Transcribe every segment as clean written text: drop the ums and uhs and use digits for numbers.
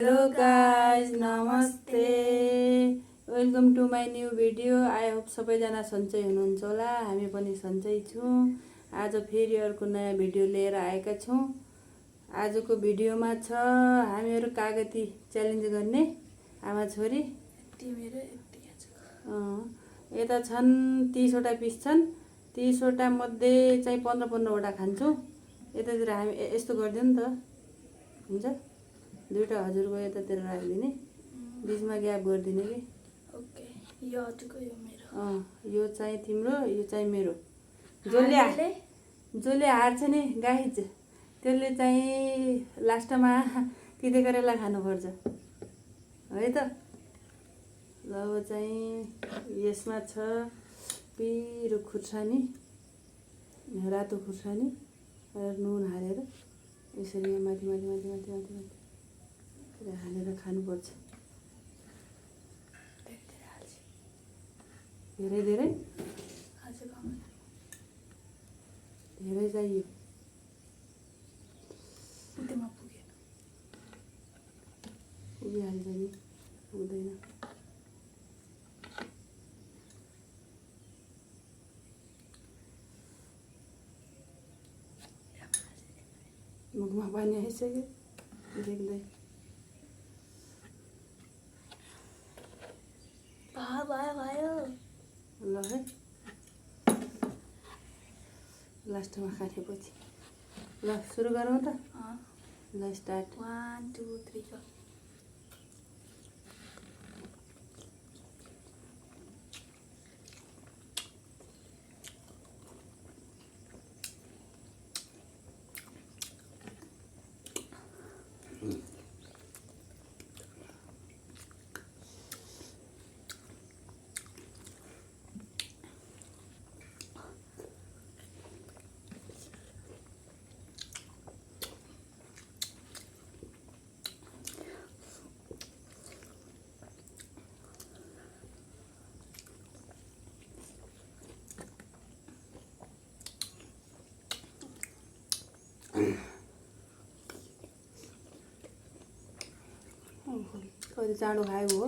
Hello guys, नमस्ते। Welcome to my new video. I hope सबैजना सन्चै हुनुहुन्छ होला। हामी पनि सन्चै छौँ। आज फेरि अर्को नयाँ भिडियो लिएर आएका छौँ। आजको भिडियोमा छ हामीहरू कागती च्यालेन्ज गर्ने आमा छोरी। यता छन् 30वटा पिस छन्। 30वटा मध्ये चाहिँ 15-15वटा खान्छौँ। यतातिर हामी यस्तो गरिदियो नि त, हुन्छ? दुईवटा हजुरको यतातिर राखिदिने, बिचमा ग्याप गरिदिने कि। ओके, यो हजुरको, यो मेरो। यो चाहिँ तिम्रो, यो चाहिँ मेरो। जसले हार्छ नि गाइज, त्यसले चाहिँ लास्टमा तिते करेला खानुपर्छ है त। ल अब चाहिँ यसमा छ पिरो खुर्सानी, रातो खुर्सानी र नुन हालेर यसरी माथि माथि माथि माथि माथि माथि हालेर खानुपर्छ। धेरै धेरै धेरै चाहियो। पुगिहाल्छ नि, हुँदैन। मुखमा पानी आइसक्यो देख्दै। ल है, लास्टमा खानेपछि। ल सुरु गरौँ त। ल स्टार्ट। 1 2 3 go। कति चाँडो खायो हो।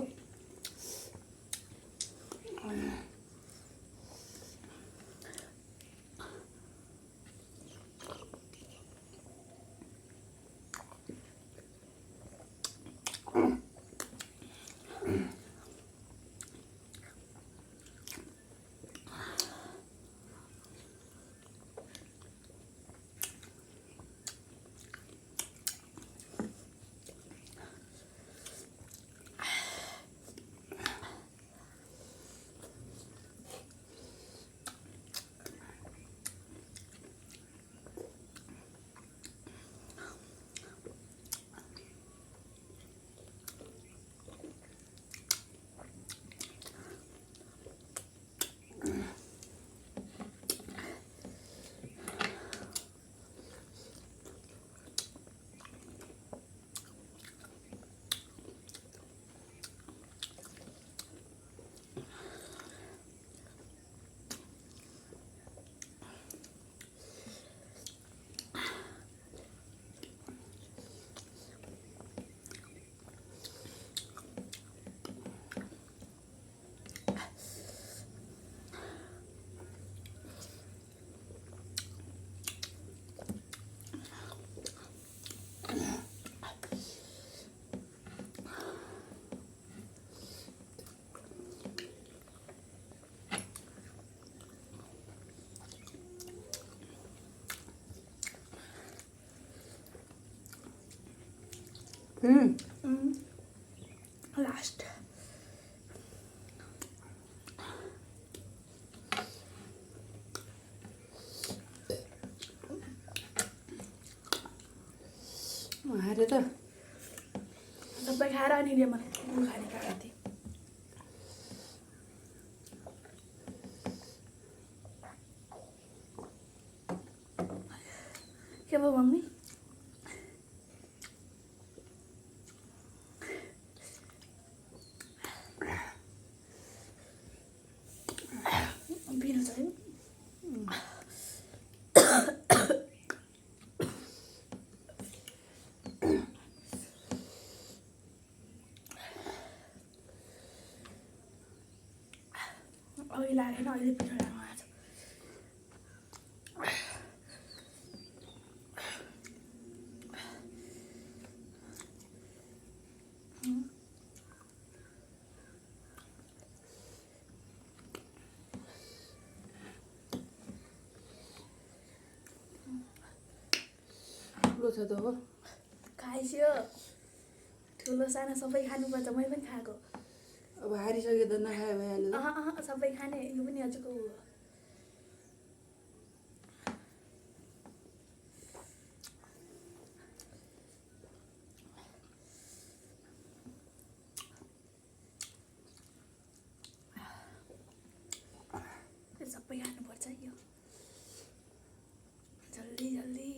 लास्ट। हारे त सबै खाएर अनि मलाई खाने खाएको थिएँ। के भयो मम्मी? बिना चाहिँ अघि लागेन, अहिले पिरो लाग्नु आएको छ। ठुलो छ त हो। खाइस्यो, ठुलो सानो सबै खानुपर्छ, मैले पनि खाएको। अब हारिसक्यो त नखाए भइहाल्यो त। सबै खाने, यो पनि हजुरको हो। सबै खानुपर्छ यो, जल्दी जल्दी।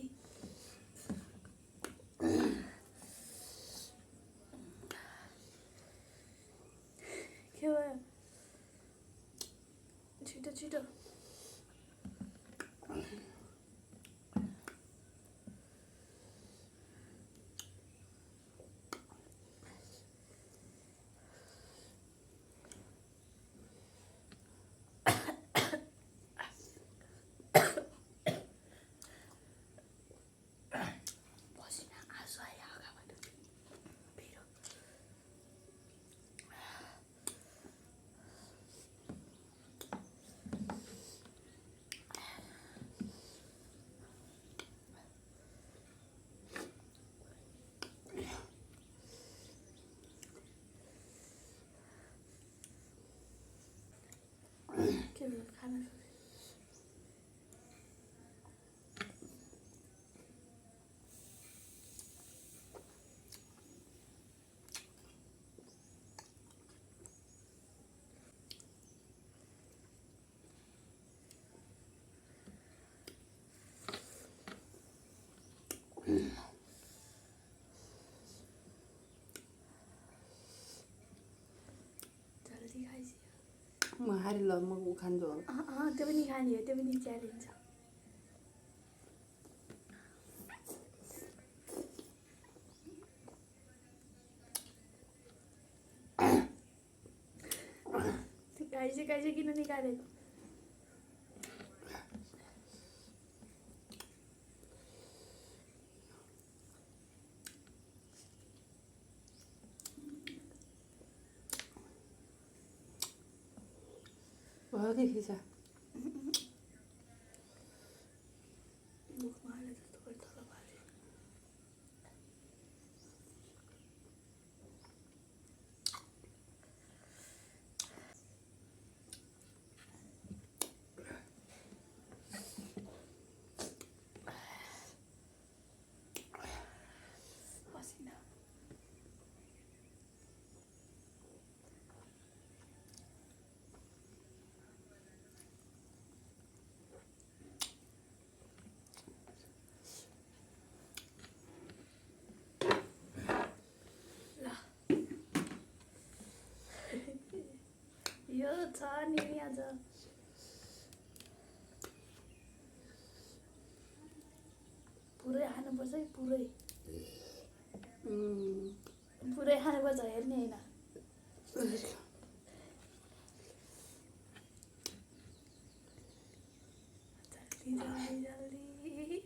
के भयो? छिटो छिटो। पसिना आँसु आयो आँखाबाट। पिरो। के भयो? खाना सुरु। जल्दी खाइस्यो। म हारि ल, म खान्छु अब। त्यो पनि खाने हो, त्यो पनि च्यालेन्ज छ। खाइसे किन निकालेको? भयो कि खिचा। मुखमा हाले जस्तो गरी तल पारे। पसिना। यो छ नि आज। पुरै खानुपर्छ है, पुरै पुरै खानुपर्छ, हेर्ने होइन। जल्दी जल्दी जल्दी।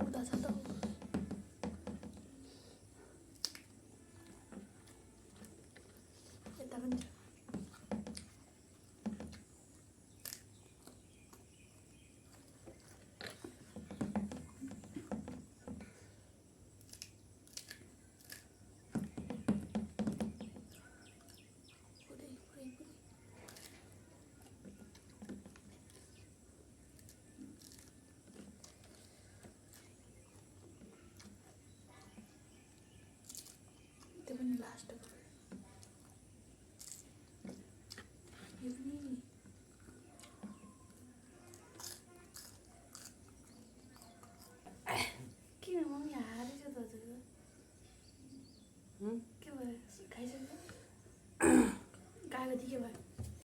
उता छ त। यता पनि छ। पुरै पुरै पुरै। त्यो पनि लास्ट हो। यो पनि हुँ? के भयो खाइसक्यो गएको थिएँ के भयो